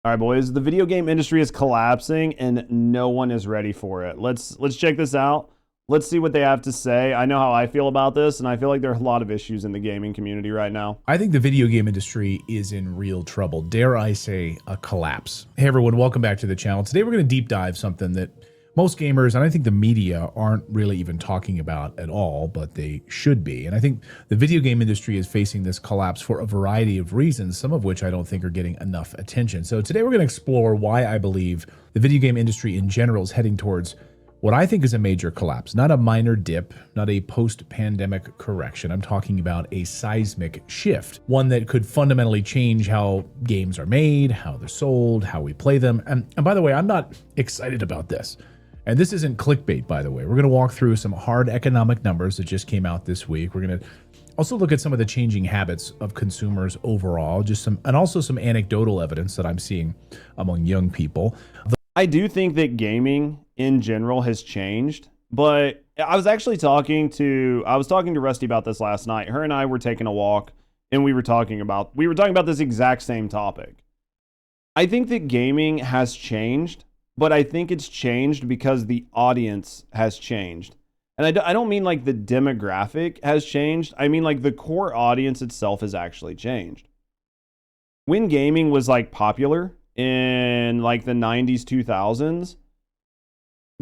All right, boys, the video game industry is collapsing and no one is ready for it. Let's check this out. Let's see what they have to say. I know how I feel about this, and I feel like there are a lot of issues in the gaming community right now. I think the video game industry is in real trouble. Dare I say a collapse. Hey everyone, welcome back to the channel. Today we're going to deep dive something that most gamers, and I think the media, aren't really even talking about at all, but they should be. And I think the video game industry is facing this collapse for a variety of reasons, some of which I don't think are getting enough attention. So today we're going to explore why I believe the video game industry in general is heading towards what I think is a major collapse, not a minor dip, not a post-pandemic correction. I'm talking about a seismic shift, one that could fundamentally change how games are made, how they're sold, how we play them. And by the way, I'm not excited about this. And this isn't clickbait, by the way. We're going to walk through some hard economic numbers that just came out this week. We're going to also look at some of the changing habits of consumers overall, and also some anecdotal evidence that I'm seeing among young people. I do think that gaming in general has changed, but I was talking to Rusty about this last night. Her and I were taking a walk and we were talking about this exact same topic. I think that gaming has changed, but I think it's changed because the audience has changed. And I don't mean like the demographic has changed. I mean like the core audience itself has actually changed. When gaming was like popular in like the 90s, 2000s,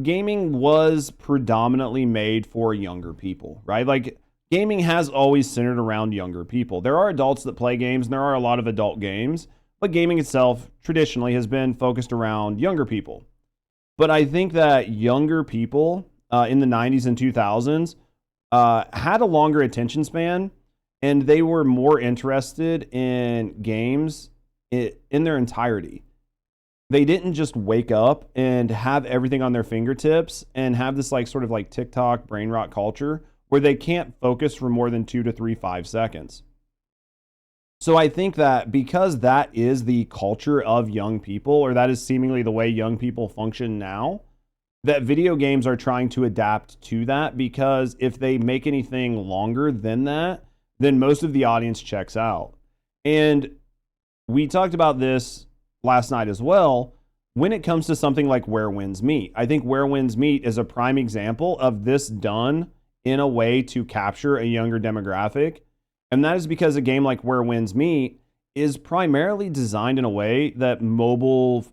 gaming was predominantly made for younger people, right? Like gaming has always centered around younger people. There are adults that play games and there are a lot of adult games, but gaming itself traditionally has been focused around younger people. But I think that younger people in the 90s and 2000s had a longer attention span, and they were more interested in games in their entirety. They didn't just wake up and have everything on their fingertips and have this like sort of like TikTok brain rot culture where they can't focus for more than 2 to 3, 5 seconds. So I think that because that is the culture of young people, or that is seemingly the way young people function now, that video games are trying to adapt to that, because if they make anything longer than that, then most of the audience checks out. And we talked about this last night as well when it comes to something like Where Winds Meet. I think Where Winds Meet is a prime example of this done in a way to capture a younger demographic. And that is because a game like Where Winds Meet is primarily designed in a way that mobile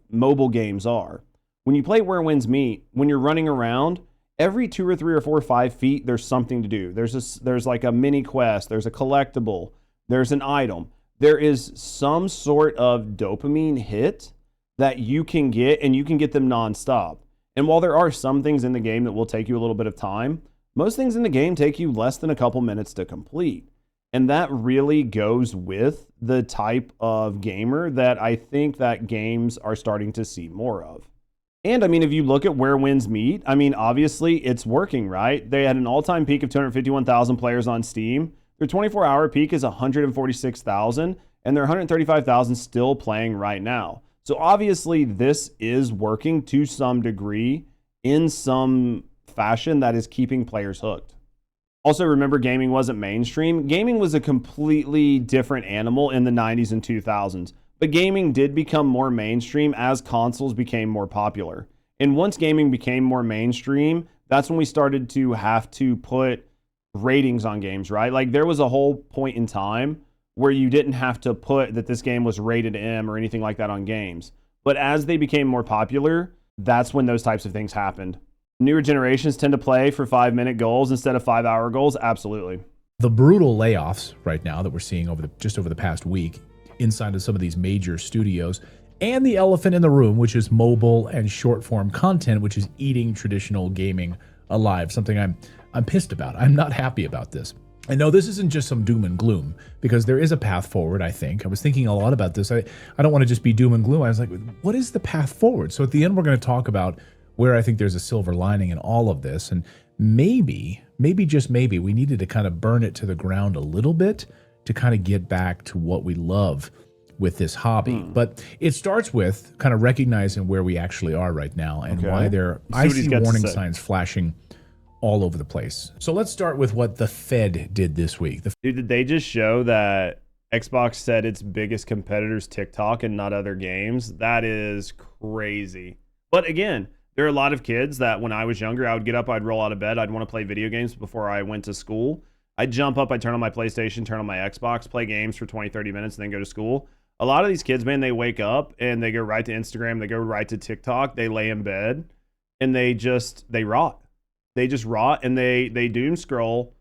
games are. When you play Where Winds Meet, when you're running around, every 2 or 3 or 4 or 5 feet, there's something to do. There's like a mini quest, there's a collectible, there's an item. There is some sort of dopamine hit that you can get, and you can get them nonstop. And while there are some things in the game that will take you a little bit of time, most things in the game take you less than a couple minutes to complete. And that really goes with the type of gamer that I think that games are starting to see more of. And I mean, if you look at Where Winds Meet, I mean, obviously it's working, right? They had an all-time peak of 251,000 players on Steam. Their 24-hour peak is 146,000, and their 135,000 still playing right now. So obviously this is working to some degree in some fashion that is keeping players hooked. Also, remember, gaming wasn't mainstream. Gaming was a completely different animal in the 90s and 2000s. But gaming did become more mainstream as consoles became more popular. And once gaming became more mainstream, that's when we started to have to put ratings on games, right? Like there was a whole point in time where you didn't have to put that this game was rated M or anything like that on games. But as they became more popular, that's when those types of things happened. Newer generations tend to play for 5-minute goals instead of 5-hour goals. Absolutely. The brutal layoffs right now that we're seeing just over the past week inside of some of these major studios, and the elephant in the room, which is mobile and short form content, which is eating traditional gaming alive. Something I'm pissed about. I'm not happy about this. And no, this isn't just some doom and gloom, because there is a path forward, I think. I was thinking a lot about this. I don't want to just be doom and gloom. I was like, what is the path forward? So at the end, we're going to talk about where I think there's a silver lining in all of this. And maybe just maybe, we needed to kind of burn it to the ground a little bit to kind of get back to what we love with this hobby. But it starts with kind of recognizing where we actually are right now and why I see warning signs flashing all over the place. So let's start with what the Fed did this week. Dude, did they just show that Xbox said its biggest competitor's TikTok and not other games. That is crazy. But again, there are a lot of kids that when I was younger, I would get up, I'd roll out of bed, I'd want to play video games before I went to school. I'd jump up, I'd turn on my PlayStation, turn on my Xbox, play games for 20, 30 minutes, and then go to school. A lot of these kids, man, they wake up and they go right to Instagram, they go right to TikTok, they lay in bed, and they rot. They just rot and they doom scroll,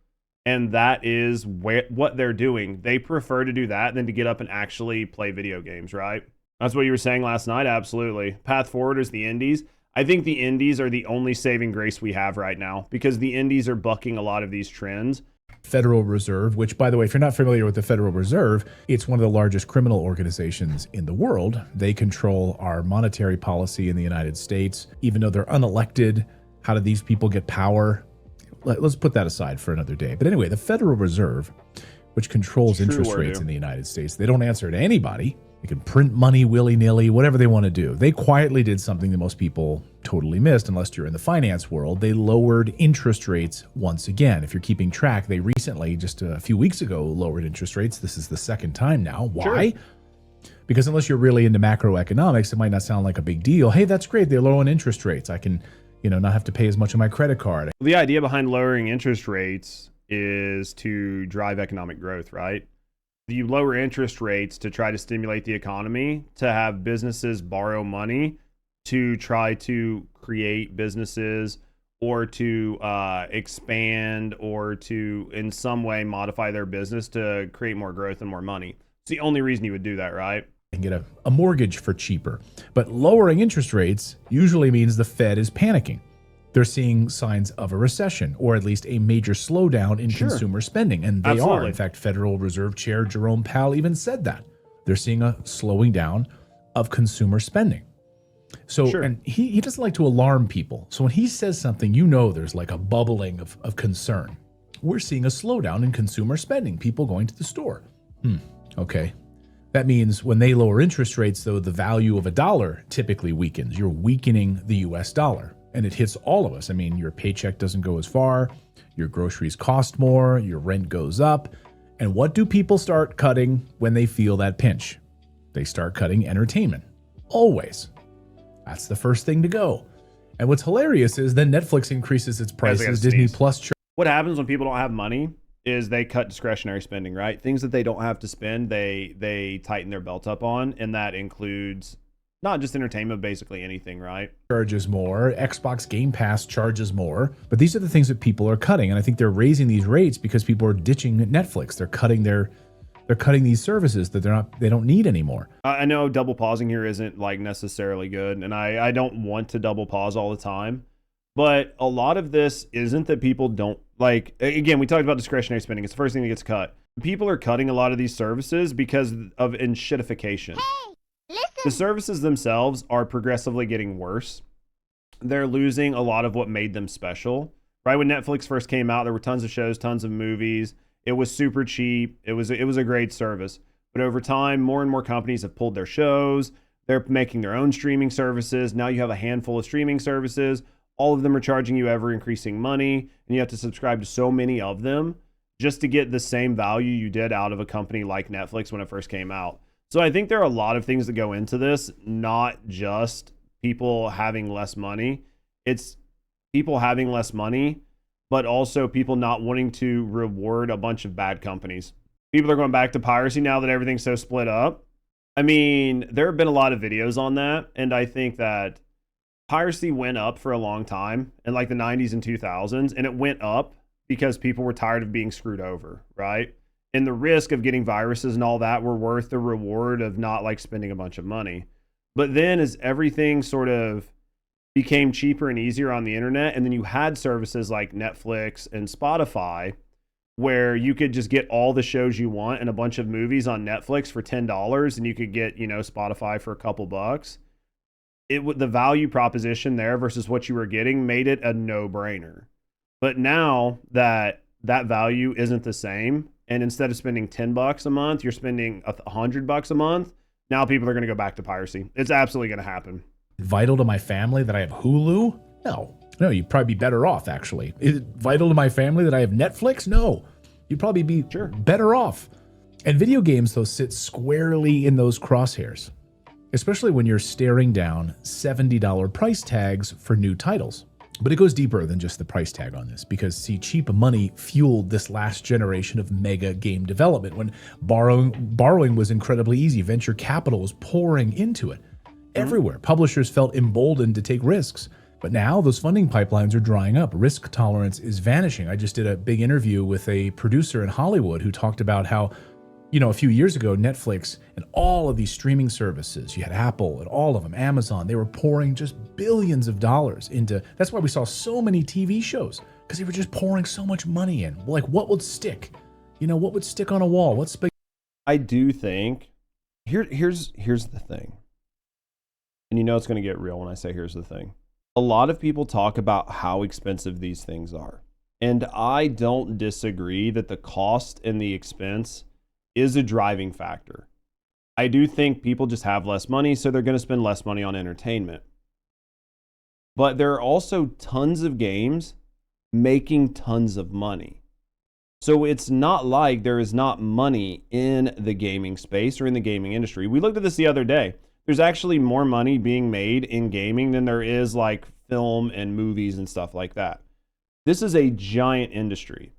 and that is what they're doing. They prefer to do that than to get up and actually play video games, right? That's what you were saying last night. Absolutely. Path forward is the indies. I think the indies are the only saving grace we have right now because the indies are bucking a lot of these trends. Federal Reserve, which, by the way, if you're not familiar with the Federal Reserve, it's one of the largest criminal organizations in the world. They control our monetary policy in the United States. Even though they're unelected, how do these people get power? Let's put that aside for another day. But anyway, the Federal Reserve, which controls interest rates in the United States, they don't answer to anybody. They can print money willy-nilly, whatever they want to do. They quietly did something that most people totally missed, unless you're in the finance world. They lowered interest rates once again. If you're keeping track, they recently, just a few weeks ago, lowered interest rates. This is the second time now. Why? Sure. Because unless you're really into macroeconomics, it might not sound like a big deal. Hey, that's great. They're lowering interest rates. I can, not have to pay as much on my credit card. The idea behind lowering interest rates is to drive economic growth, right? You lower interest rates to try to stimulate the economy, to have businesses borrow money to try to create businesses or to expand or to in some way modify their business to create more growth and more money. It's the only reason you would do that, right? And get a mortgage for cheaper. But lowering interest rates usually means the Fed is panicking. They're seeing signs of a recession, or at least a major slowdown in consumer spending. And they are. In fact, Federal Reserve Chair Jerome Powell even said that. They're seeing a slowing down of consumer spending. So, and he doesn't like to alarm people. So when he says something, there's like a bubbling of concern. We're seeing a slowdown in consumer spending, people going to the store. Okay. That means when they lower interest rates, though, the value of a dollar typically weakens. You're weakening the US dollar. And it hits all of us. I mean, your paycheck doesn't go as far, your groceries cost more, your rent goes up. And what do people start cutting when they feel that pinch? They start cutting entertainment. Always. That's the first thing to go. And what's hilarious is then Netflix increases its prices, Disney Plus. What happens when people don't have money is they cut discretionary spending, right? Things that they don't have to spend, they tighten their belt up on, and that includes not just entertainment, basically anything, right? Charges more. Xbox Game Pass charges more. But these are the things that people are cutting. And I think they're raising these rates because people are ditching Netflix. They're cutting these services that they don't need anymore. I know double pausing here isn't like necessarily good. And I don't want to double pause all the time. But a lot of this isn't that people don't like, again, we talked about discretionary spending. It's the first thing that gets cut. People are cutting a lot of these services because of enshittification. The services themselves are progressively getting worse. They're losing a lot of what made them special. Right when Netflix first came out, there were tons of shows, tons of movies. It was super cheap. It was a great service. But over time, more and more companies have pulled their shows. They're making their own streaming services. Now you have a handful of streaming services. All of them are charging you ever increasing money, and you have to subscribe to so many of them just to get the same value you did out of a company like Netflix when it first came out. So I think there are a lot of things that go into this, not just people having less money. It's people having less money, but also people not wanting to reward a bunch of bad companies. People are going back to piracy now that everything's so split up. I mean, there have been a lot of videos on that, and I think that piracy went up for a long time in like the 90s and 2000s, and it went up because people were tired of being screwed over, right? And the risk of getting viruses and all that were worth the reward of not like spending a bunch of money. But then as everything sort of became cheaper and easier on the internet, and then you had services like Netflix and Spotify where you could just get all the shows you want and a bunch of movies on Netflix for $10, and you could get, Spotify for a couple bucks. The value proposition there versus what you were getting made it a no-brainer. But now that value isn't the same, and instead of spending $10 a month, you're spending $100 a month. Now people are going to go back to piracy. It's absolutely going to happen. Vital to my family that I have Hulu? No, you'd probably be better off, actually. Is it vital to my family that I have Netflix? No, you'd probably be better off. And video games, though, sit squarely in those crosshairs, especially when you're staring down $70 price tags for new titles. But it goes deeper than just the price tag on this, because see, cheap money fueled this last generation of mega game development when borrowing was incredibly easy. Venture capital was pouring into it. Everywhere, publishers felt emboldened to take risks. But now those funding pipelines are drying up. Risk tolerance is vanishing. I just did a big interview with a producer in Hollywood who talked about how, a few years ago, Netflix and all of these streaming services, you had Apple and all of them, Amazon, they were pouring just billions of dollars into, that's why we saw so many TV shows, because they were just pouring so much money in. Like, what would stick? What would stick on a wall? I do think, here's the thing. And it's going to get real when I say here's the thing. A lot of people talk about how expensive these things are. And I don't disagree that the cost and the expense is a driving factor. I do think people just have less money, so they're going to spend less money on entertainment. But there are also tons of games making tons of money. So it's not like there is not money in the gaming space or in the gaming industry. We looked at this the other day. There's actually more money being made in gaming than there is like film and movies and stuff like that. This is a giant industry.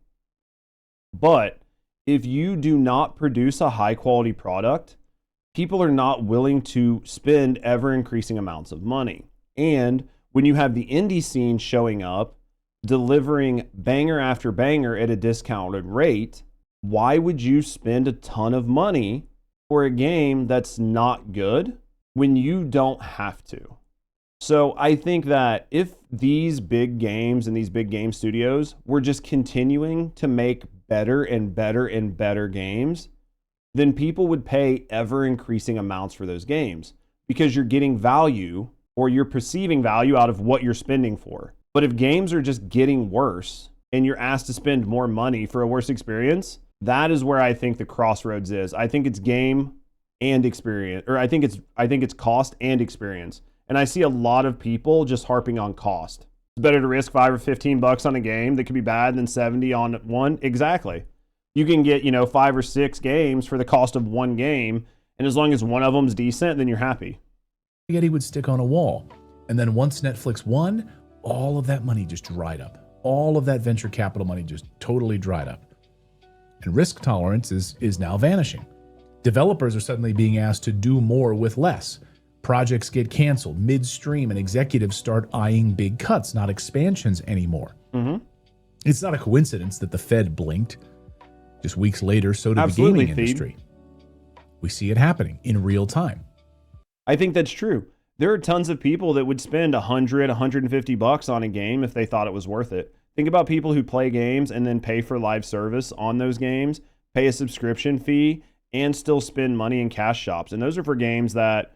But if you do not produce a high quality product, people are not willing to spend ever increasing amounts of money. And when you have the indie scene showing up, delivering banger after banger at a discounted rate, why would you spend a ton of money for a game that's not good when you don't have to? So I think that if these big games and these big game studios were just continuing to make better and better and better games, then people would pay ever increasing amounts for those games because you're getting value, or you're perceiving value out of what you're spending for. But if games are just getting worse and you're asked to spend more money for a worse experience, that is where I think the crossroads is. I think it's game and experience, or I think it's cost and experience. And I see a lot of people just harping on cost. It's better to risk $5 or $15 on a game that could be bad than 70 on one. Exactly. You can get, 5 or 6 games for the cost of one game. And as long as one of them's decent, then you're happy. Spaghetti would stick on a wall. And then once Netflix won, all of that money just dried up. All of that venture capital money just totally dried up. And risk tolerance is now vanishing. Developers are suddenly being asked to do more with less. Projects get canceled midstream, and executives start eyeing big cuts, not expansions anymore. Mm-hmm. It's not a coincidence that the Fed blinked. Just weeks later, so did the gaming industry. We see it happening in real time. I think that's true. There are tons of people that would spend $100, $150 on a game if they thought it was worth it. Think about people who play games and then pay for live service on those games, pay a subscription fee, and still spend money in cash shops. And those are for games that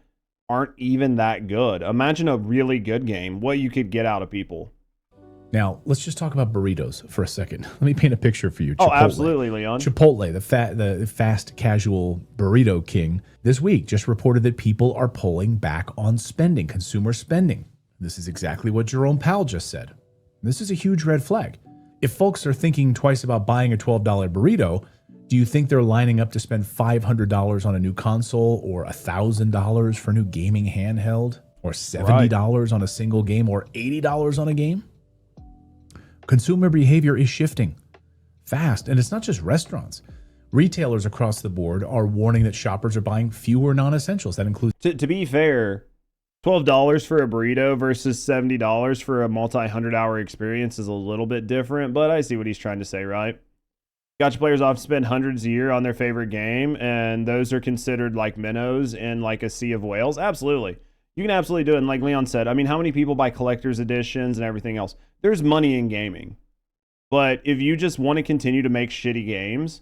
aren't even that good. Imagine a really good game, what you could get out of people. Now, let's just talk about burritos for a second. Let me paint a picture for you. Chipotle. Oh, absolutely, Leon. Chipotle, the fast casual burrito king, this week just reported that people are pulling back on spending, consumer spending. This is exactly what Jerome Powell just said. This is a huge red flag. If folks are thinking twice about buying a $12 burrito, do you think they're lining up to spend $500 on a new console, or $1,000 for a new gaming handheld, or $70 on a single game, or $80 on a game? Consumer behavior is shifting fast, and it's not just restaurants. Retailers across the board are warning that shoppers are buying fewer non-essentials. That includes... To be fair, $12 for a burrito versus $70 for a multi-100-hour experience is a little bit different, but I see what he's trying to say, right? Gacha players often spend hundreds a year on their favorite game, and those are considered like minnows in like a sea of whales. Absolutely. You can absolutely do it. And like Leon said, I mean, how many people buy collector's editions and everything else? There's money in gaming. But if you just want to continue to make shitty games,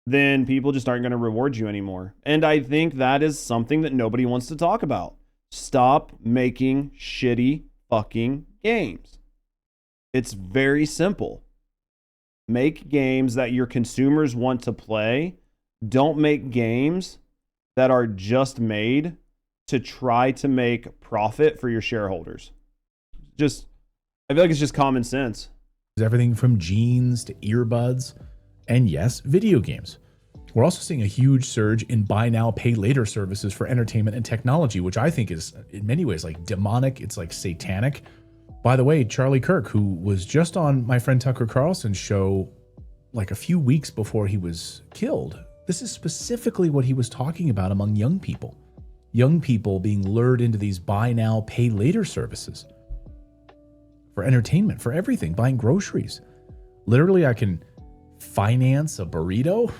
then people just aren't going to reward you anymore. And I think that is something that nobody wants to talk about. Stop making shitty fucking games. It's very simple. Make games that your consumers want to play. Don't make games that are just made to try to make profit for your shareholders. I feel like it's just common sense. Everything from jeans to earbuds, and yes, video games. We're also seeing a huge surge in buy now, pay later services for entertainment and technology, which I think is in many ways like demonic. It's like satanic. By the way, Charlie Kirk, who was just on my friend Tucker Carlson's show like a few weeks before he was killed, this is specifically what he was talking about among young people. Young people being lured into these buy now, pay later services for entertainment, for everything, buying groceries. Literally, I can finance a burrito.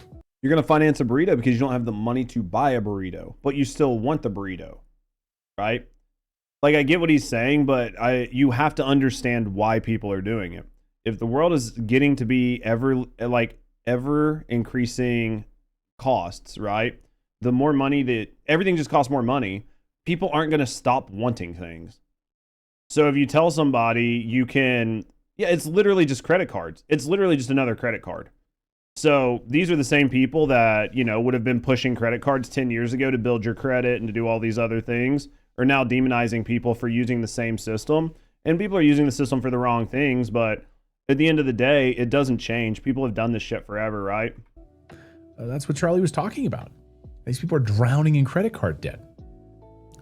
You're going to finance a burrito because you don't have the money to buy a burrito, but you still want the burrito, right? Like, I get what he's saying, but you have to understand why people are doing it. If the world is getting to be ever increasing costs, right? The more money that everything just costs more money, people aren't going to stop wanting things. So if you tell somebody it's literally just credit cards. It's literally just another credit card. So these are the same people that, would have been pushing credit cards 10 years ago to build your credit and to do all these other things, are now demonizing people for using the same system. And people are using the system for the wrong things, but at the end of the day, it doesn't change. People have done this shit forever, right? That's what Charlie was talking about. These people are drowning in credit card debt.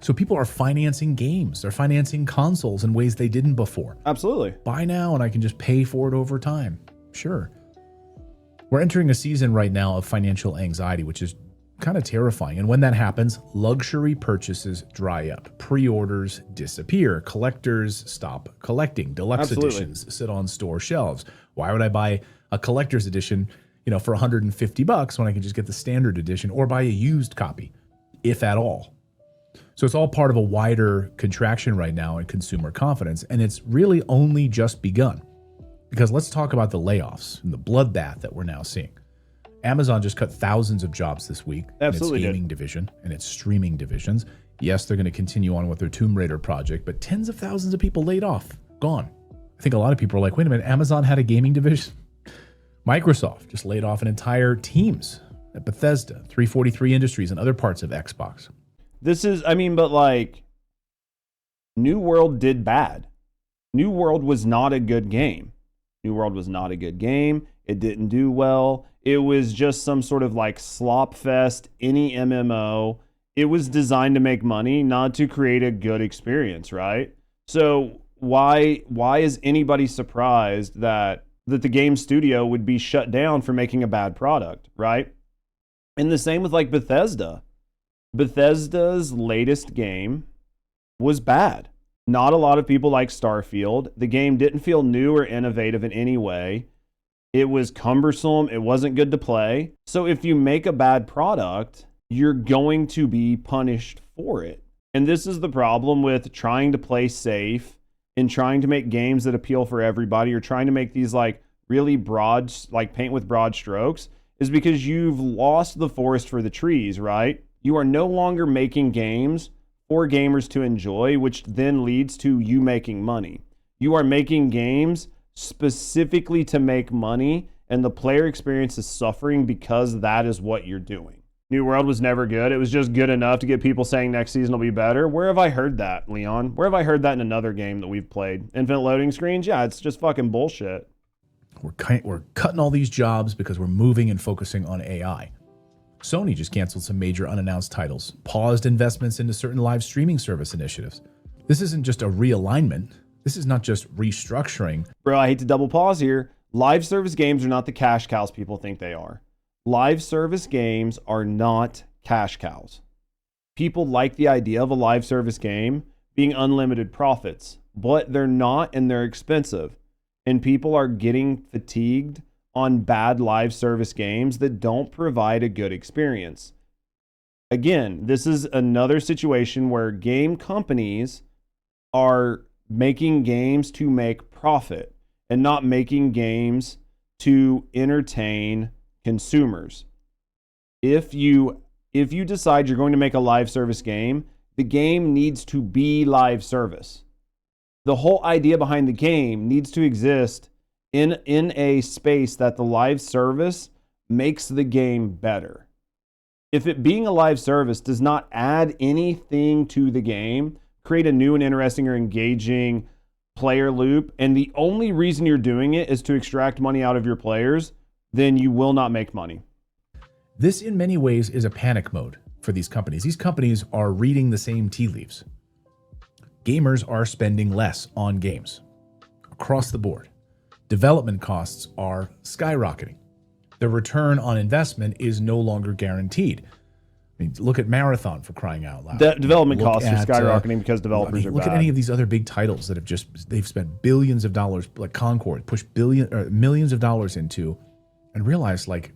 So people are financing games. They're financing consoles in ways they didn't before. Absolutely. Buy now and I can just pay for it over time. Sure. We're entering a season right now of financial anxiety, which is kind of terrifying. And when that happens, luxury purchases dry up. Pre-orders disappear. Collectors stop collecting. Deluxe editions sit on store shelves. Why would I buy a collector's edition, for $150 when I can just get the standard edition or buy a used copy, if at all? So it's all part of a wider contraction right now in consumer confidence, and it's really only just begun. Because let's talk about the layoffs and the bloodbath that we're now seeing. Amazon just cut thousands of jobs this week in its gaming division and its streaming divisions. Yes, they're going to continue on with their Tomb Raider project, but tens of thousands of people laid off, gone. I think a lot of people are like, wait a minute, Amazon had a gaming division? Microsoft just laid off an entire teams at Bethesda, 343 Industries, and other parts of Xbox. New World did bad. New World was not a good game. It didn't do well. It was just some sort of slop fest, any MMO. It was designed to make money, not to create a good experience, right? So why is anybody surprised that the game studio would be shut down for making a bad product, right? And the same with Bethesda. Bethesda's latest game was bad. Not a lot of people like Starfield. The game didn't feel new or innovative in any way. It was cumbersome. It wasn't good to play. So if you make a bad product, you're going to be punished for it. And this is the problem with trying to play safe and trying to make games that appeal for everybody, or trying to make these really broad, paint with broad strokes, is because you've lost the forest for the trees, right? You are no longer making games for gamers to enjoy, which then leads to you making money. You are making games specifically to make money, and the player experience is suffering because that is what you're doing. New World was never good. It was just good enough to get people saying next season will be better. Where have I heard that, Leon? Where have I heard that in another game that we've played? Infinite loading screens? Yeah, it's just fucking bullshit. We're cutting all these jobs because we're moving and focusing on AI. Sony just canceled some major unannounced titles, paused investments into certain live streaming service initiatives. This isn't just a realignment. This is not just restructuring. Bro, I hate to double pause here. Live service games are not the cash cows people think they are. Live service games are not cash cows. People like the idea of a live service game being unlimited profits, but they're not, and they're expensive. And people are getting fatigued on bad live service games that don't provide a good experience. Again, this is another situation where game companies are making games to make profit and not making games to entertain consumers. If you decide you're going to make a live service game, the game needs to be live service. The whole idea behind the game needs to exist in a space that the live service makes the game better. If it being a live service does not add anything to the game, create a new and interesting or engaging player loop, and the only reason you're doing it is to extract money out of your players, then you will not make money. This in many ways is a panic mode for these companies. These companies are reading the same tea leaves. Gamers are spending less on games across the board. Development costs are skyrocketing. The return on investment is no longer guaranteed. I mean, look at Marathon, for crying out loud. The development costs are skyrocketing because developers are bad. Look at any of these other big titles that they've spent billions of dollars, like Concord, pushed millions of dollars into, and realized, like,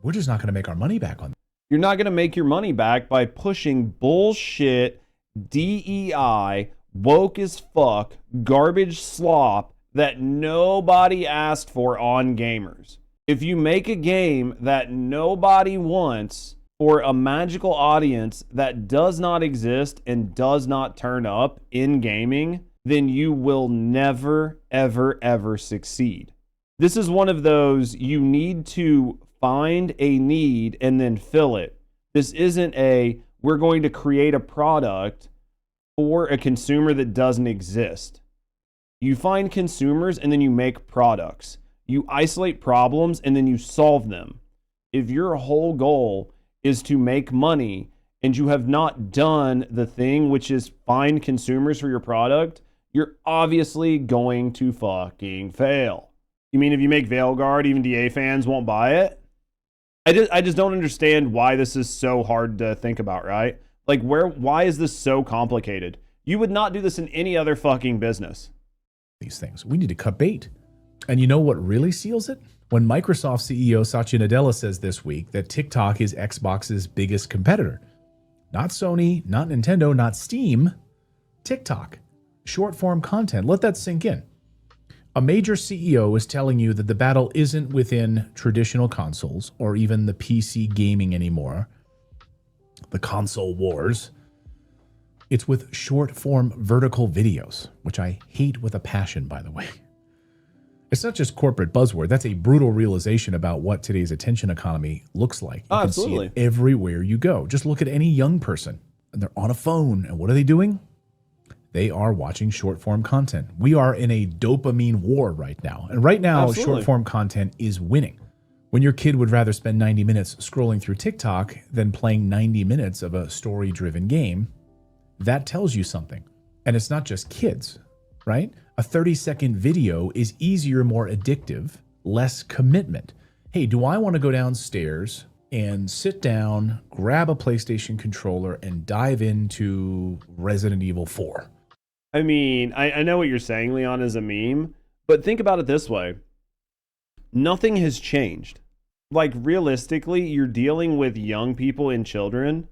we're just not going to make our money back on that. You're not going to make your money back by pushing bullshit, DEI, woke as fuck, garbage slop that nobody asked for on gamers. If you make a game that nobody wants for a magical audience that does not exist and does not turn up in gaming, then you will never, ever, ever succeed. This is one of those, you need to find a need and then fill it. This isn't we're going to create a product for a consumer that doesn't exist. You find consumers and then you make products. You isolate problems and then you solve them. If your whole goal is to make money and you have not done the thing, which is find consumers for your product, you're obviously going to fucking fail. You mean if you make Veilguard, even DA fans won't buy it? I just don't understand why this is so hard to think about, right? Like, why is this so complicated? You would not do this in any other fucking business. These things. We need to cut bait. And you know what really seals it? When Microsoft CEO Satya Nadella says this week that TikTok is Xbox's biggest competitor. Not Sony, not Nintendo, not Steam. TikTok. Short form content. Let that sink in. A major CEO is telling you that the battle isn't within traditional consoles or even the PC gaming anymore. The console wars. It's with short form vertical videos, which I hate with a passion, by the way. It's not just corporate buzzword. That's a brutal realization about what today's attention economy looks like. You can see it everywhere you go. Just look at any young person. And they're on a phone. And what are they doing? They are watching short form content. We are in a dopamine war right now. And right now, short form content is winning. When your kid would rather spend 90 minutes scrolling through TikTok than playing 90 minutes of a story-driven game, that tells you something. And it's not just kids, right? A 30-second video is easier, more addictive, less commitment. Hey, do I want to go downstairs and sit down, grab a PlayStation controller, and dive into Resident Evil 4? I mean, I know what you're saying, Leon, is a meme, but think about it this way. Nothing has changed. Like, realistically, you're dealing with young people and children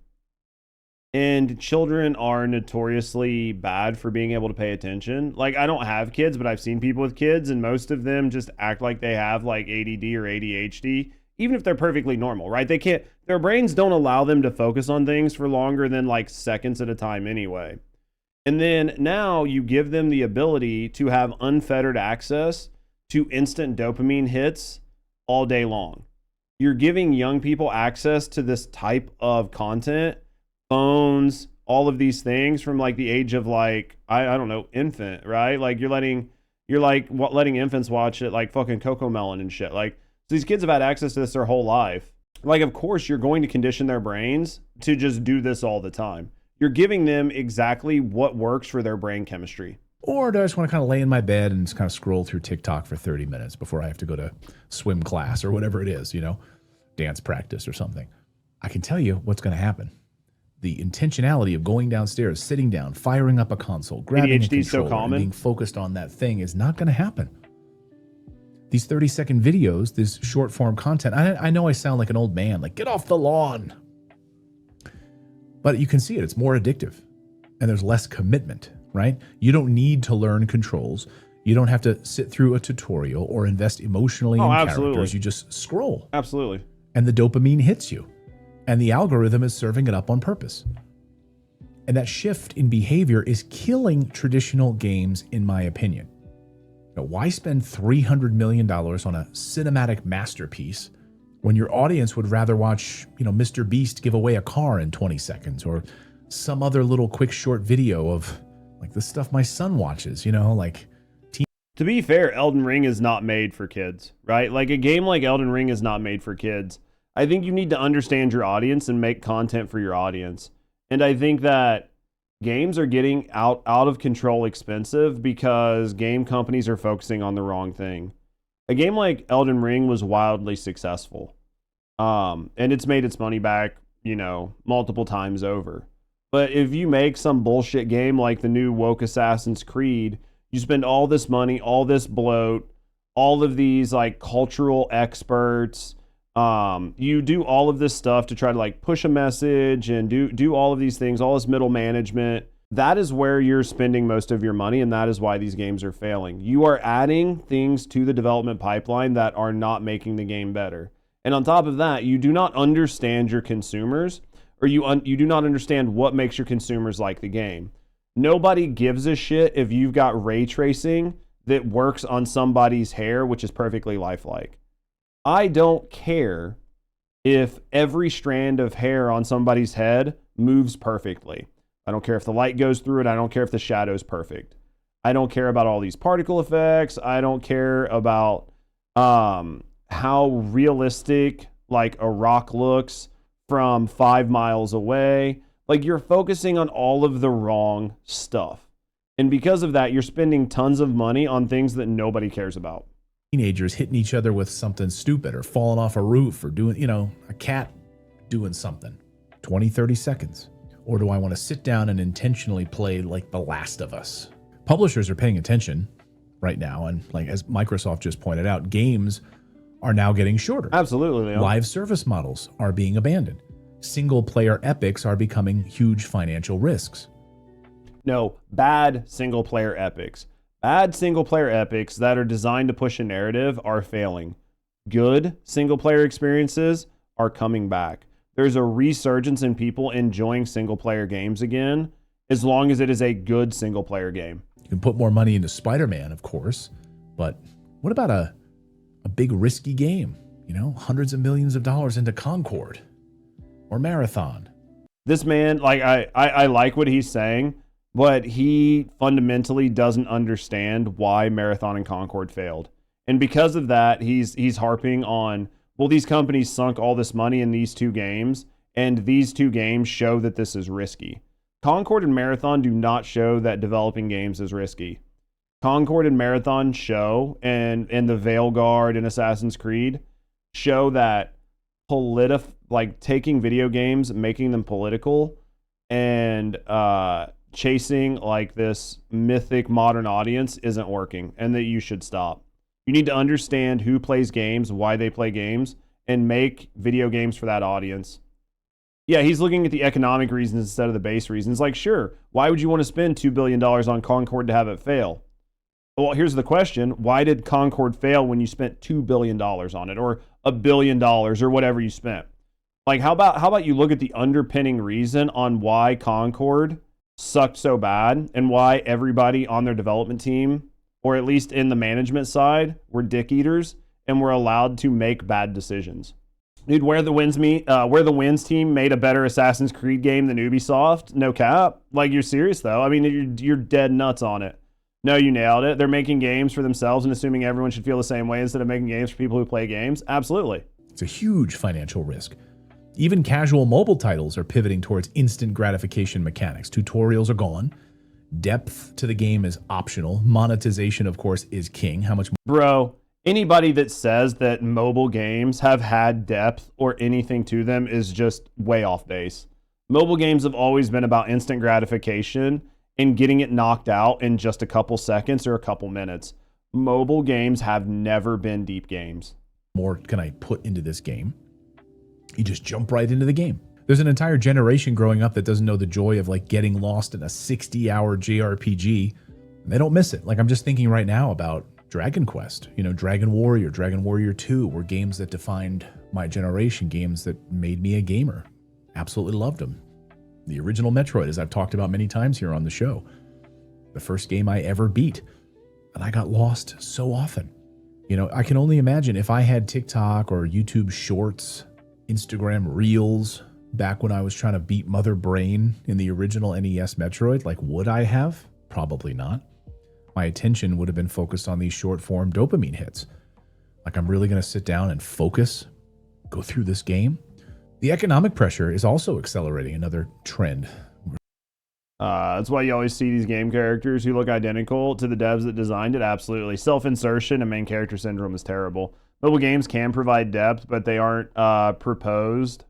are notoriously bad for being able to pay attention. Like, I don't have kids, but I've seen people with kids, and most of them just act like they have, like, ADD or ADHD, even if they're perfectly normal, right? Their brains don't allow them to focus on things for longer than, like, seconds at a time anyway. And then now you give them the ability to have unfettered access to instant dopamine hits all day long. You're giving young people access to this type of content, phones, all of these things from like the age of like, I don't know, infant, right? Like you're letting infants watch it like fucking Cocomelon and shit. Like, so these kids have had access to this their whole life. Like, of course you're going to condition their brains to just do this all the time. You're giving them exactly what works for their brain chemistry. Or do I just want to kind of lay in my bed and just kind of scroll through TikTok for 30 minutes before I have to go to swim class or whatever it is, dance practice or something? I can tell you what's going to happen. The intentionality of going downstairs, sitting down, firing up a console, grabbing a controller, and being focused on that thing is not going to happen. These 30-second videos, this short-form content, I know I sound like an old man, like, get off the lawn. But you can see it. It's more addictive. And there's less commitment, right? You don't need to learn controls. You don't have to sit through a tutorial or invest emotionally in characters. You just scroll. Absolutely. And the dopamine hits you. And the algorithm is serving it up on purpose. And that shift in behavior is killing traditional games, in my opinion. Now, why spend $300 million on a cinematic masterpiece when your audience would rather watch, Mr. Beast give away a car in 20 seconds or some other little quick short video of like the stuff my son watches, To be fair, Elden Ring is not made for kids, right? Like a game like Elden Ring is not made for kids. I think you need to understand your audience and make content for your audience. And I think that games are getting out of control expensive because game companies are focusing on the wrong thing. A game like Elden Ring was wildly successful. And it's made its money back, multiple times over. But if you make some bullshit game like the new woke Assassin's Creed, you spend all this money, all this bloat, all of these like cultural experts, you do all of this stuff to try to like push a message and do all of these things, all this middle management. That is where you're spending most of your money, and that is why these games are failing. You are adding things to the development pipeline that are not making the game better. And on top of that, you do not understand your consumers, or you do not understand what makes your consumers like the game. Nobody gives a shit if you've got ray tracing that works on somebody's hair, which is perfectly lifelike. I don't care if every strand of hair on somebody's head moves perfectly. I don't care if the light goes through it. I don't care if the shadow's perfect. I don't care about all these particle effects. I don't care about how realistic like a rock looks from 5 miles away. Like, you're focusing on all of the wrong stuff. And because of that, you're spending tons of money on things that nobody cares about. Teenagers hitting each other with something stupid or falling off a roof or doing, a cat doing something. 20, 30 seconds. Or do I want to sit down and intentionally play like The Last of Us? Publishers are paying attention right now. And like as Microsoft just pointed out, games are now getting shorter. Absolutely. They are. Live service models are being abandoned. Single player epics are becoming huge financial risks. No, bad single player epics. Bad single player epics that are designed to push a narrative are failing. Good single player experiences are coming back. There's a resurgence in people enjoying single player games again, as long as it is a good single player game. You can put more money into Spider-Man, of course, but what about a big risky game? Hundreds of millions of dollars into Concord or Marathon. This man, like I like what he's saying, but he fundamentally doesn't understand why Marathon and Concord failed. And because of that, he's harping on, well, these companies sunk all this money in these two games, and these two games show that this is risky. Concord and Marathon do not show that developing games is risky. Concord and Marathon show, and the Veilguard and Assassin's Creed show that taking video games, making them political, and chasing like this mythic modern audience isn't working, and that you should stop. You need to understand who plays games, why they play games, and make video games for that audience. Yeah, he's looking at the economic reasons instead of the base reasons. Like, sure, why would you want to spend $2 billion on Concord to have it fail? Well, here's the question. Why did Concord fail when you spent $2 billion on it, or $1 billion, or whatever you spent? Like, how about you look at the underpinning reason on why Concord sucked so bad, and why everybody on their development team, or at least in the management side, were dick eaters and were allowed to make bad decisions. Dude, Where the Winds team made a better Assassin's Creed game than Ubisoft. No cap. Like, you're serious though. I mean, you're dead nuts on it. No, you nailed it. They're making games for themselves and assuming everyone should feel the same way instead of making games for people who play games. Absolutely. It's a huge financial risk. Even casual mobile titles are pivoting towards instant gratification mechanics. Tutorials are gone. Depth to the game is optional. Monetization, of course, is king. How much? Bro, anybody that says that mobile games have had depth or anything to them is just way off base. Mobile games have always been about instant gratification and getting it knocked out in just a couple seconds or a couple minutes. Mobile games have never been deep games. More can I put into this game? You just jump right into the game. There's an entire generation growing up that doesn't know the joy of like getting lost in a 60-hour JRPG. And they don't miss it. Like, I'm just thinking right now about Dragon Quest, Dragon Warrior 2 were games that defined my generation, games that made me a gamer. Absolutely loved them. The original Metroid, as I've talked about many times here on the show. The first game I ever beat. And I got lost so often. I can only imagine if I had TikTok or YouTube Shorts, Instagram Reels, back when I was trying to beat Mother Brain in the original NES Metroid, like, would I have? Probably not. My attention would have been focused on these short form dopamine hits. Like, I'm really going to sit down and focus go through this game. The economic pressure is also accelerating, another trend. That's why you always see these game characters who look identical to the devs that designed it. Absolutely. Self-insertion and main character syndrome is terrible. Mobile games can provide depth, but they aren't proposed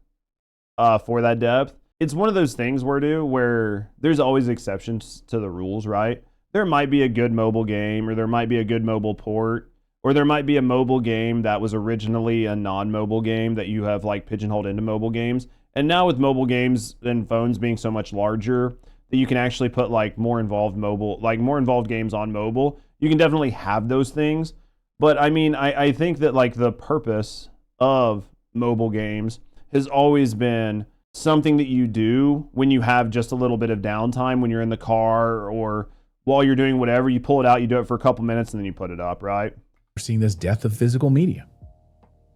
for that depth. It's one of those things where there's always exceptions to the rules, right? There might be a good mobile game, or there might be a good mobile port, or there might be a mobile game that was originally a non-mobile game that you have like pigeonholed into mobile games. And now with mobile games and phones being so much larger, that you can actually put like more involved games on mobile. You can definitely have those things. But I mean, I think that like the purpose of mobile games has always been something that you do when you have just a little bit of downtime, when you're in the car or while you're doing whatever. You pull it out, you do it for a couple minutes, and then you put it up, right? We're seeing this death of physical media.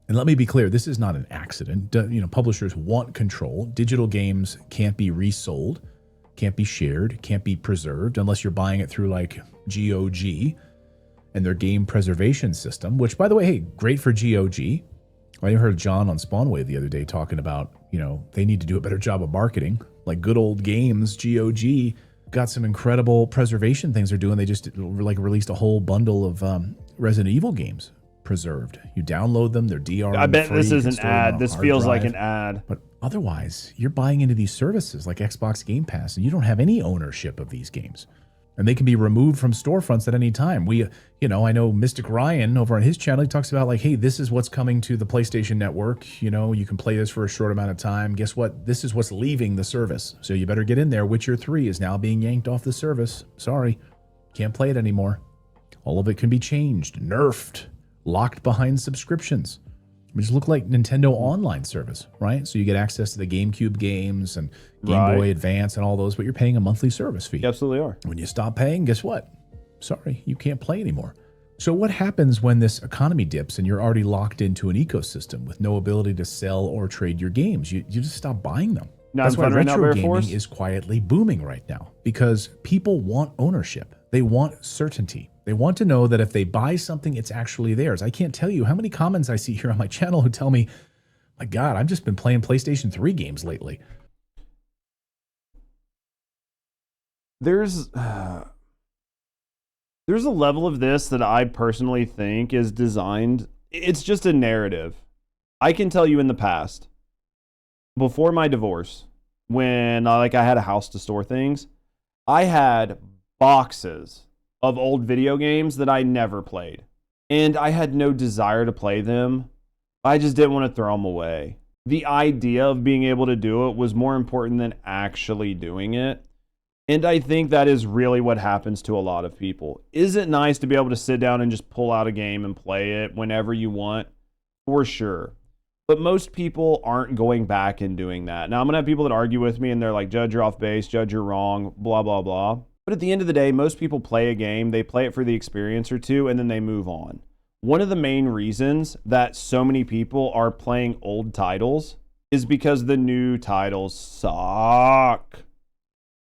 And let me be clear, this is not an accident. Publishers want control. Digital games can't be resold, can't be shared, can't be preserved unless you're buying it through like GOG and their game preservation system, which, by the way, hey, great for GOG. I heard John on Spawnwave the other day talking about, they need to do a better job of marketing. Like good old games, GOG got some incredible preservation things they're doing. They just like released a whole bundle of Resident Evil games preserved. You download them, they're DRM. I bet free, this is an ad. This feels like an ad. ad. But otherwise, you're buying into these services like Xbox Game Pass, and you don't have any ownership of these games. And they can be removed from storefronts at any time. I know Mystic Ryan over on his channel, he talks about like, hey, this is what's coming to the PlayStation Network. You can play this for a short amount of time. Guess what? This is what's leaving the service. So you better get in there. Witcher 3 is now being yanked off the service. Sorry, can't play it anymore. All of it can be changed, nerfed, locked behind subscriptions. Which look like Nintendo Online service, right? So you get access to the GameCube games and Game Boy Advance and all those, but you're paying a monthly service fee. You absolutely are. When you stop paying, guess what? Sorry, you can't play anymore. So what happens when this economy dips and you're already locked into an ecosystem with no ability to sell or trade your games? You just stop buying them. That's why retro gaming is quietly booming right now, because people want ownership. They want certainty. They want to know that if they buy something, it's actually theirs. I can't tell you how many comments I see here on my channel who tell me, my God, I've just been playing PlayStation 3 games lately. There's a level of this that I personally think is designed. It's just a narrative. I can tell you in the past, before my divorce, when I had a house to store things, I had boxes of old video games that I never played. And I had no desire to play them. I just didn't want to throw them away. The idea of being able to do it was more important than actually doing it. And I think that is really what happens to a lot of people. Is it nice to be able to sit down and just pull out a game and play it whenever you want? For sure. But most people aren't going back and doing that. Now, I'm going to have people that argue with me and they're like, Judge, you're off base. Judge, you're wrong. Blah, blah, blah. But at the end of the day, most people play a game, they play it for the experience or two, and then they move on. One of the main reasons that so many people are playing old titles is because the new titles suck.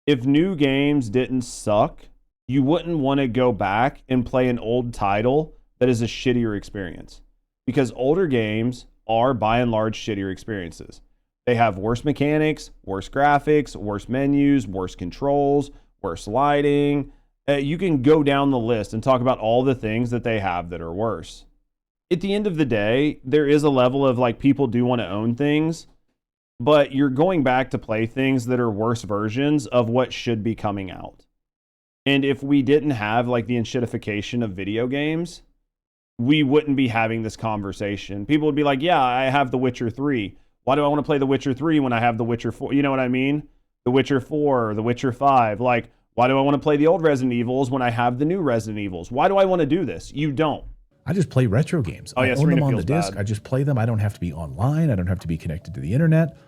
If new games didn't suck, you wouldn't want to go back and play an old title that is a shittier experience. Because older games are, by and large, shittier experiences. They have worse mechanics, worse graphics, worse menus, worse controls, worse lighting. You can go down the list and talk about all the things that they have that are worse. At the end of the day, there is a level of like people do want to own things, but you're going back to play things that are worse versions of what should be coming out. And if we didn't have like the enshittification of video games, we wouldn't be having this conversation. People would be like, yeah, I have The Witcher 3. Why do I want to play The Witcher 3 when I have The Witcher 4? You know what I mean? The Witcher 4, The Witcher 5. Like, why do I want to play the old Resident Evils when I have the new Resident Evils? Why do I want to do this? You don't. I just play retro games. I own them on the disc. I just play them. I don't have to be online. I don't have to be connected to the internet.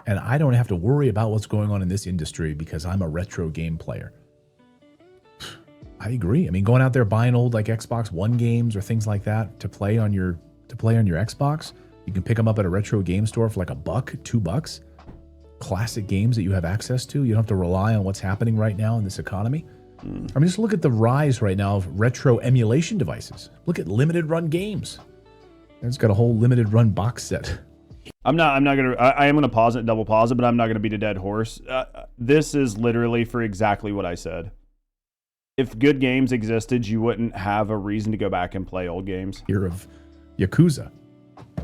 And I don't have to worry about what's going on in this industry because I'm a retro game player. I agree. I mean, going out there buying old like Xbox One games or things like that to play on your Xbox, you can pick them up at a retro game store for like $1, $2. Classic games that you have access to. You don't have to rely on what's happening right now in this economy. I mean, just look at the rise right now of retro emulation devices. Look at limited run games. It's got a whole limited run box set. I am gonna pause it, double pause it, but I'm not gonna beat a dead horse. This is literally for exactly what I said. If good games existed, you wouldn't have a reason to go back and play old games. Here of Yakuza.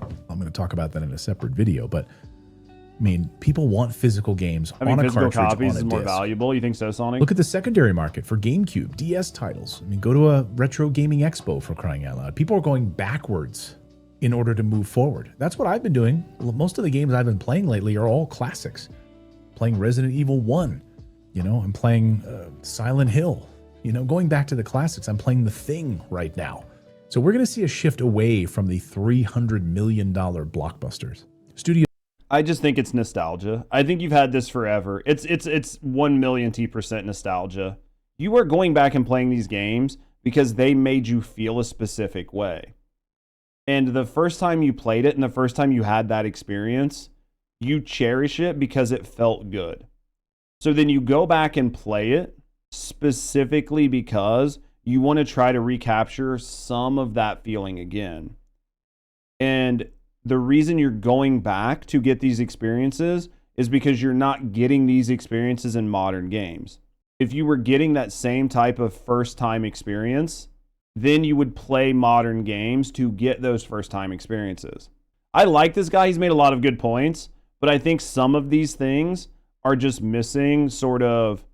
I'm going to talk about that in a separate video, but I mean, people want physical games on a physical cartridge, copies on a is more disc. valuable. You think so, Sonic? Look at the secondary market for GameCube, DS titles. I mean, go to a retro gaming expo, for crying out loud. People are going backwards in order to move forward. That's what I've been doing. Most of the games I've been playing lately are all classics. Playing Resident Evil 1, I'm playing Silent Hill. Going back to the classics, I'm playing The Thing right now. So we're going to see a shift away from the $300 million blockbusters. I just think it's nostalgia. I think you've had this forever. It's 1,000,000% nostalgia. You are going back and playing these games because they made you feel a specific way. And the first time you played it and the first time you had that experience, you cherish it because it felt good. So then you go back and play it specifically because you want to try to recapture some of that feeling again. And the reason you're going back to get these experiences is because you're not getting these experiences in modern games. If you were getting that same type of first time experience, then you would play modern games to get those first time experiences. I like this guy. He's made a lot of good points, but I think some of these things are just missing sort of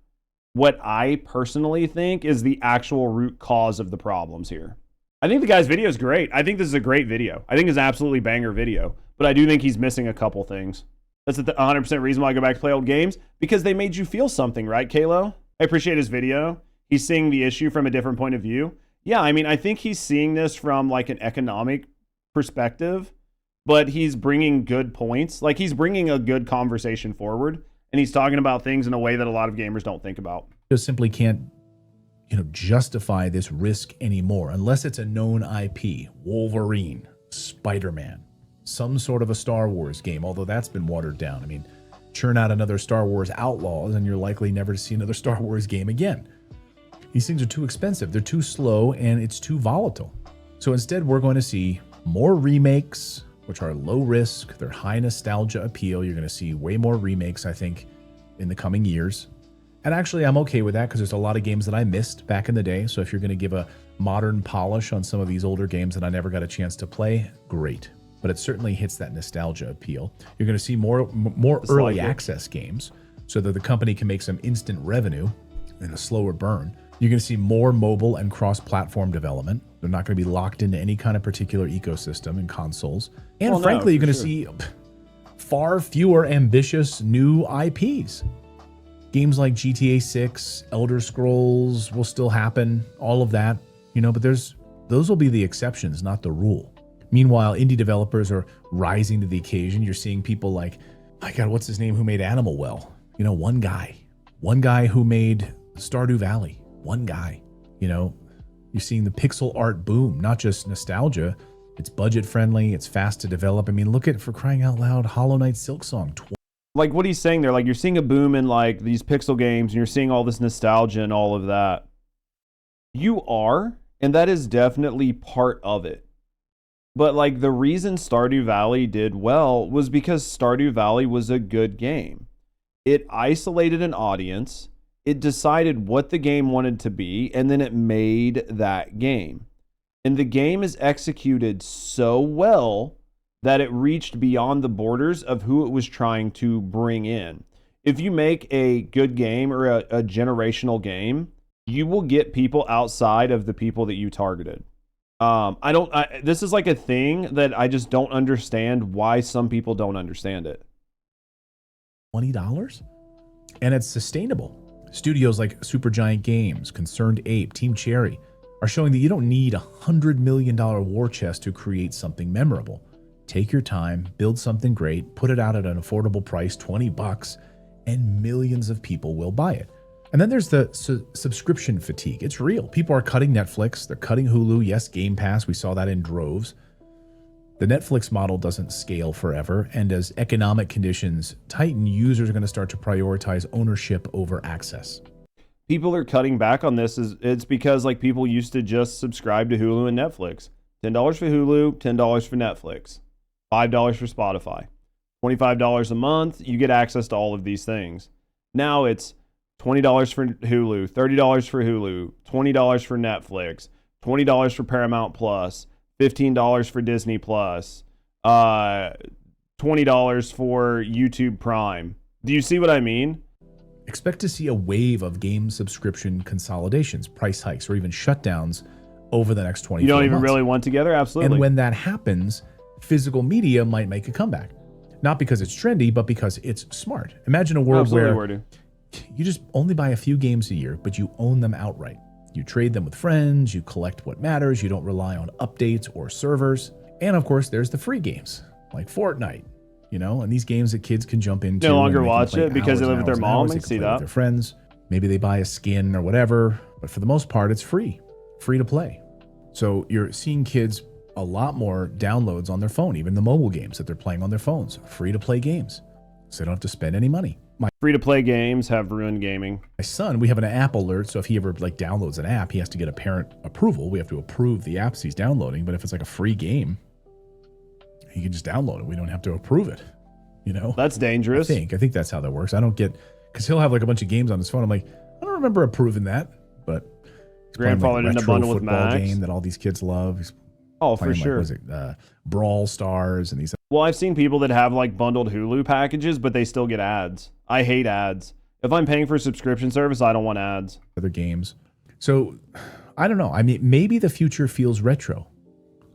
what I personally think is the actual root cause of the problems here. I think the guy's video is great. I think this is a great video. I think it's an absolutely banger video, but I do think he's missing a couple things. That's the 100% reason why I go back to play old games, because they made you feel something, right, Kalo? I appreciate his video. He's seeing the issue from a different point of view. Yeah, I mean, I think he's seeing this from like an economic perspective, but he's bringing good points. Like he's bringing a good conversation forward. And he's talking about things in a way that a lot of gamers don't think about. Just simply can't, justify this risk anymore unless it's a known IP, Wolverine, Spider-Man, some sort of a Star Wars game, although that's been watered down. I mean, churn out another Star Wars Outlaws and you're likely never to see another Star Wars game again. These things are too expensive, they're too slow, and it's too volatile. So instead, we're going to see more remakes, which are low risk, they're high nostalgia appeal. You're going to see way more remakes, I think, in the coming years. And actually, I'm okay with that because there's a lot of games that I missed back in the day. So if you're going to give a modern polish on some of these older games that I never got a chance to play, great. But it certainly hits that nostalgia appeal. You're going to see more early access games so that the company can make some instant revenue in a slower burn. You're going to see more mobile and cross-platform development. They're not going to be locked into any kind of particular ecosystem in consoles. And frankly, you're going to see far fewer ambitious new IPs. Games like GTA 6, Elder Scrolls will still happen, all of that, but those will be the exceptions, not the rule. Meanwhile, indie developers are rising to the occasion. You're seeing people like, my God, what's his name, who made Animal Well? One guy who made Stardew Valley. One guy, you're seeing the pixel art boom, not just nostalgia. It's budget friendly. It's fast to develop. I mean, look at, for crying out loud, Hollow Knight Silksong. Like what he's saying there, like you're seeing a boom in like these pixel games and you're seeing all this nostalgia and all of that. You are, and that is definitely part of it. But like the reason Stardew Valley did well was because Stardew Valley was a good game. It isolated an audience. It decided what the game wanted to be, and then it made that game. And the game is executed so well that it reached beyond the borders of who it was trying to bring in. If you make a good game or a generational game, you will get people outside of the people that you targeted. This is like a thing that I just don't understand why some people don't understand it. $20? And it's sustainable. Studios like Supergiant Games, Concerned Ape, Team Cherry are showing that you don't need a $100 million war chest to create something memorable. Take your time, build something great, put it out at an affordable price, $20, and millions of people will buy it. And then there's the subscription fatigue. It's real. People are cutting Netflix, they're cutting Hulu, yes, Game Pass, we saw that in droves. The Netflix model doesn't scale forever, and as economic conditions tighten, users are going to start to prioritize ownership over access. People are cutting back on this. It's because like people used to just subscribe to Hulu and Netflix. $10 for Hulu, $10 for Netflix, $5 for Spotify. $25 a month, you get access to all of these things. Now it's $20 for Hulu, $30 for Hulu, $20 for Netflix, $20 for Paramount Plus, $15 for Disney Plus, $20 for YouTube Prime. Do you see what I mean? Expect to see a wave of game subscription consolidations, price hikes, or even shutdowns over the next 24 months. You don't even really want together? Absolutely. And when that happens, physical media might make a comeback. Not because it's trendy, but because it's smart. Imagine a world where you just only buy a few games a year, but you own them outright. You trade them with friends, you collect what matters, you don't rely on updates or servers. And of course, there's the free games, like Fortnite, and these games that kids can jump into. No longer watch it because they live with their mom and see that. With their friends. Maybe they buy a skin or whatever, but for the most part, it's free to play. So you're seeing kids a lot more downloads on their phone, even the mobile games that they're playing on their phones, free to play games. So they don't have to spend any money. Free to play games have ruined gaming. My son, we have an app alert, so if he ever downloads an app, he has to get a parent approval. We have to approve the apps he's downloading, but if it's like a free game, he can just download it. We don't have to approve it. That's dangerous. I think that's how that works. I don't get, because he'll have like a bunch of games on his phone. I'm like, I don't remember approving that, but he's grandfathered in a bundle with Max game that all these kids love. He's for sure. Was it Brawl Stars and these? Well, I've seen people that have bundled Hulu packages, but they still get ads. I hate ads. If I'm paying for a subscription service, I don't want ads. Other games. So I don't know. I mean, maybe the future feels retro.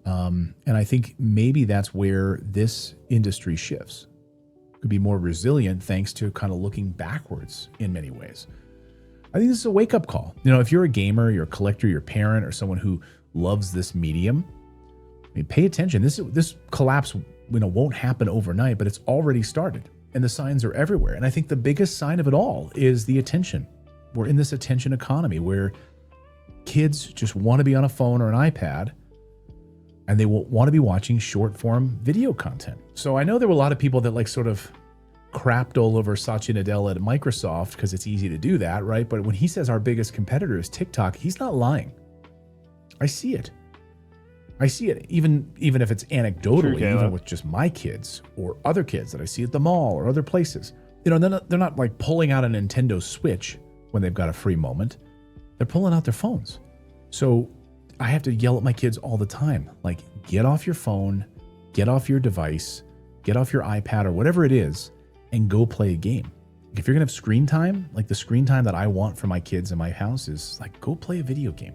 And I think maybe that's where this industry shifts. Could be more resilient thanks to kind of looking backwards in many ways. I think this is a wake-up call. If you're a gamer, you're a collector, you're a parent, or someone who loves this medium, pay attention. This collapse, won't happen overnight, but it's already started, and the signs are everywhere. And I think the biggest sign of it all is the attention. We're in this attention economy where kids just want to be on a phone or an iPad, and they will want to be watching short-form video content. So I know there were a lot of people that sort of crapped all over Satya Nadella at Microsoft because it's easy to do that, right? But when he says our biggest competitor is TikTok, he's not lying. I see it. Even if it's anecdotally, even with just my kids or other kids that I see at the mall or other places. They're not pulling out a Nintendo Switch when they've got a free moment. They're pulling out their phones. So I have to yell at my kids all the time, get off your phone, get off your device, get off your iPad or whatever it is, and go play a game. If you're gonna have screen time, the screen time that I want for my kids in my house is go play a video game.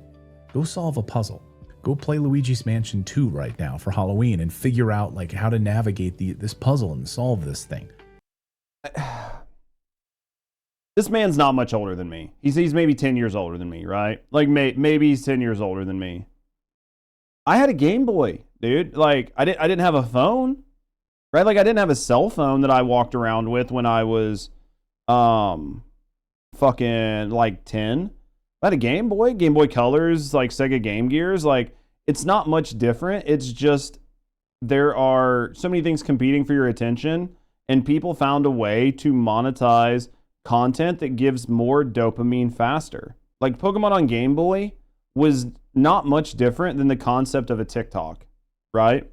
Go solve a puzzle. Go play Luigi's Mansion 2 right now for Halloween and figure out how to navigate this puzzle and solve this thing. This man's not much older than me. He's maybe 10 years older than me, right? Maybe he's 10 years older than me. I had a Game Boy, dude. I didn't have a phone, right? I didn't have a cell phone that I walked around with when I was fucking 10. I had a Game Boy Colors, Sega Game Gears. It's not much different. It's just there are so many things competing for your attention, and people found a way to monetize content that gives more dopamine faster. Pokemon on Game Boy was not much different than the concept of a TikTok, right?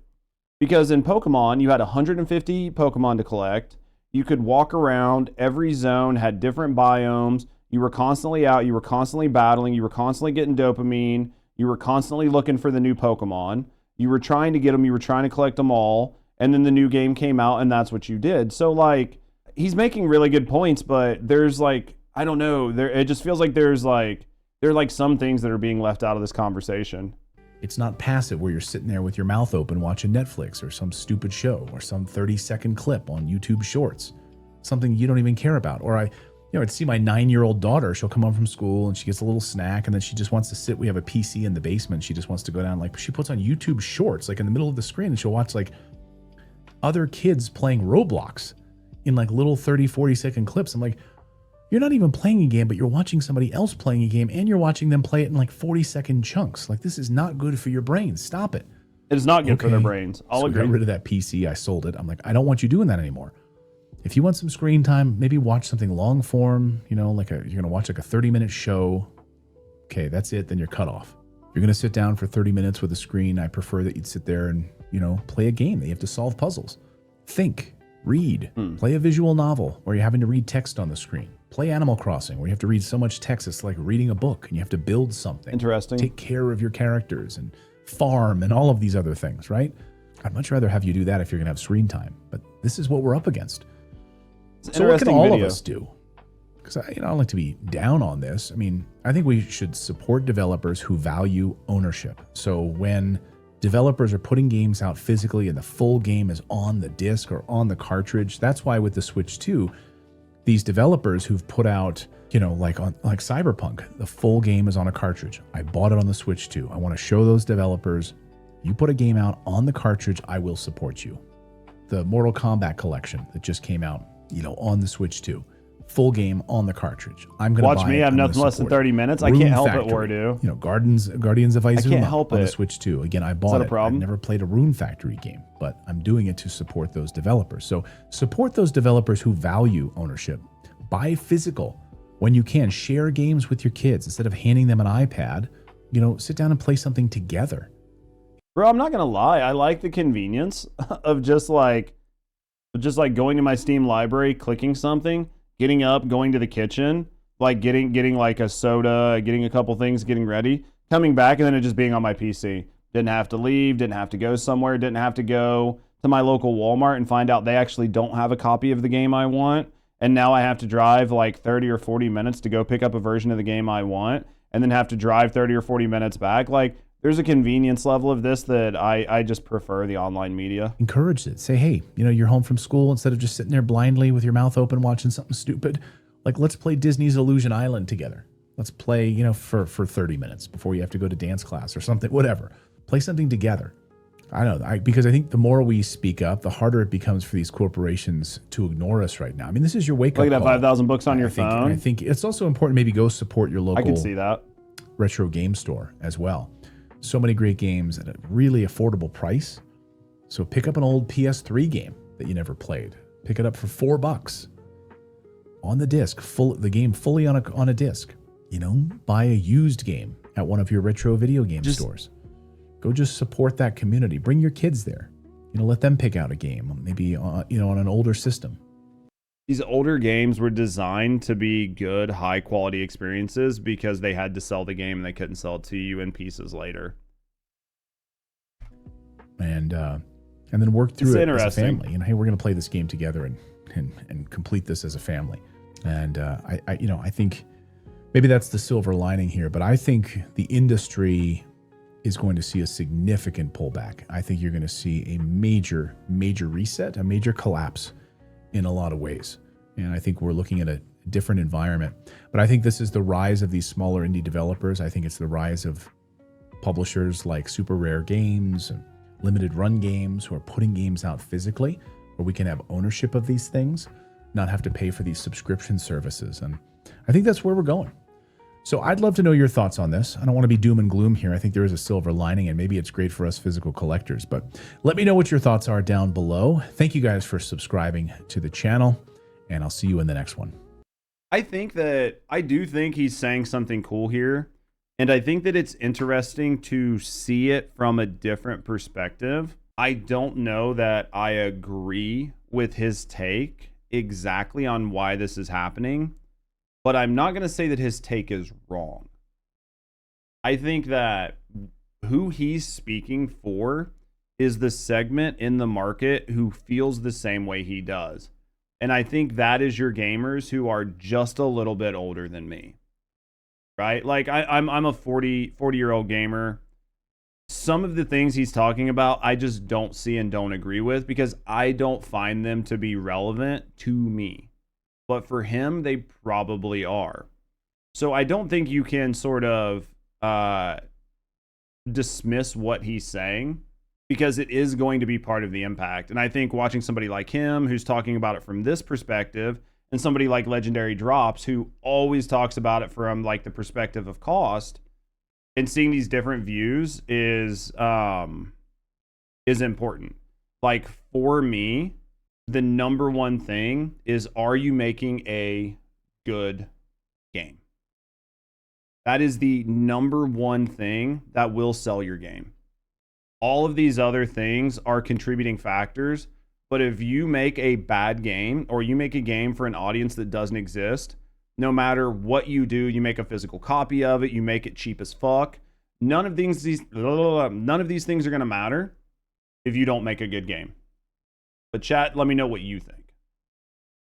Because in Pokemon, you had 150 Pokemon to collect. You could walk around. Every zone had different biomes. You were constantly out. You were constantly battling. You were constantly getting dopamine. You were constantly looking for the new Pokemon. You were trying to get them. You were trying to collect them all. And then the new game came out, and that's what you did. So, he's making really good points, but there's, I don't know. It just feels like there are some things that are being left out of this conversation. It's not passive where you're sitting there with your mouth open watching Netflix or some stupid show or some 30-second clip on YouTube Shorts, something you don't even care about. Or I'd see my 9-year-old daughter. She'll come home from school and she gets a little snack and then she just wants to sit. We have a PC in the basement. She just wants to go down. She puts on YouTube Shorts, in the middle of the screen, and she'll watch other kids playing Roblox in little 30, 40-second clips. I'm you're not even playing a game, but you're watching somebody else playing a game and you're watching them play it in 40-second chunks. This is not good for your brain. Stop it. It is not good for their brains. I'll agree. Got rid of that PC. I sold it. I'm I don't want you doing that anymore. If you want some screen time, maybe watch something long form, you're going to watch a 30-minute show. Okay, that's it. Then you're cut off. If you're going to sit down for 30 minutes with a screen, I prefer that you'd sit there and, play a game that you have to solve puzzles. Think. Read. Play a visual novel where you're having to read text on the screen. Play Animal Crossing where you have to read so much text it's like reading a book and you have to build something. Interesting. Take care of your characters and farm and all of these other things, right? I'd much rather have you do that if you're going to have screen time. But this is what we're up against. So what can all of us do? Because I don't like to be down on this. I mean, I think we should support developers who value ownership. So when developers are putting games out physically and the full game is on the disc or on the cartridge, that's why with the Switch 2, these developers who've put out, like Cyberpunk, the full game is on a cartridge. I bought it on the Switch 2. I want to show those developers, you put a game out on the cartridge, I will support you. The Mortal Kombat collection that just came out, on the Switch 2. Full game on the cartridge. I'm going to watch me. I have nothing less than 30 minutes. I can't help it, Wardo. Guardians of Izuma can't help on it. the Switch 2. Again, I bought it. I've never played a Rune Factory game, but I'm doing it to support those developers. So support those developers who value ownership. Buy physical when you can. Share games with your kids instead of handing them an iPad. Sit down and play something together. Bro, I'm not gonna lie. I like the convenience of just like going to my Steam library, clicking something, getting up, going to the kitchen, like getting like a soda, getting a couple things, getting ready, coming back, and then it just being on my PC. Didn't have to leave, didn't have to go somewhere, didn't have to go to my local Walmart and find out they actually don't have a copy of the game I want. And now I have to drive like 30 or 40 minutes to go pick up a version of the game I want, and then have to drive 30 or 40 minutes back. Like, there's a convenience level of this that I just prefer the online media. Encourage it. Say, hey, you're home from school, instead of just sitting there blindly with your mouth open watching something stupid, like let's play Disney's Illusion Island together. Let's play, for 30 minutes before you have to go to dance class or something, whatever. Play something together. I don't know, because I think the more we speak up, the harder it becomes for these corporations to ignore us right now. I mean, this is your wake-up call. Look at that 5,000 books on your phone. I think it's also important maybe go support your local I can see that. retro game store as well. So many great games at a really affordable price. So pick up an old PS3 game that you never played. Pick it up for $4 on the disc, the game fully on a disc. Buy a used game at one of your retro video game stores. Go just support that community. Bring your kids there. Let them pick out a game, maybe on an older system. These older games were designed to be good, high-quality experiences because they had to sell the game and they couldn't sell it to you in pieces later. And then work through it as a family. Hey, we're going to play this game together and complete this as a family. And I think maybe that's the silver lining here. But I think the industry is going to see a significant pullback. I think you're going to see a major reset, a major collapse in a lot of ways. And I think we're looking at a different environment. But I think this is the rise of these smaller indie developers. I think it's the rise of publishers like Super Rare Games and Limited Run Games who are putting games out physically where we can have ownership of these things, not have to pay for these subscription services. And I think that's where we're going. So I'd love to know your thoughts on this. I don't want to be doom and gloom here. I think there is a silver lining, and maybe it's great for us physical collectors. But let me know what your thoughts are down below. Thank you guys for subscribing to the channel, and I'll see you in the next one. I do think he's saying something cool here, and I think that it's interesting to see it from a different perspective. I don't know that I agree with his take exactly on why this is happening, but I'm not going to say that his take is wrong. I think that who he's speaking for is the segment in the market who feels the same way he does. And I think that is your gamers who are just a little bit older than me, right? Like I'm a 40-year-old gamer. Some of the things he's talking about, I just don't see and don't agree with because I don't find them to be relevant to me. But for him, they probably are. So I don't think you can sort of dismiss what he's saying because it is going to be part of the impact. And I think watching somebody like him who's talking about it from this perspective and somebody like Legendary Drops who always talks about it from like the perspective of cost and seeing these different views is important. Like for me, the number one thing is, are you making a good game? That is the number one thing that will sell your game. All of these other things are contributing factors, But if you make a bad game, or you make a game for an audience that doesn't exist, no matter what you do, you make a physical copy of it, you make it cheap as fuck. None of these things are going to matter if you don't make a good game. But chat, let me know what you think.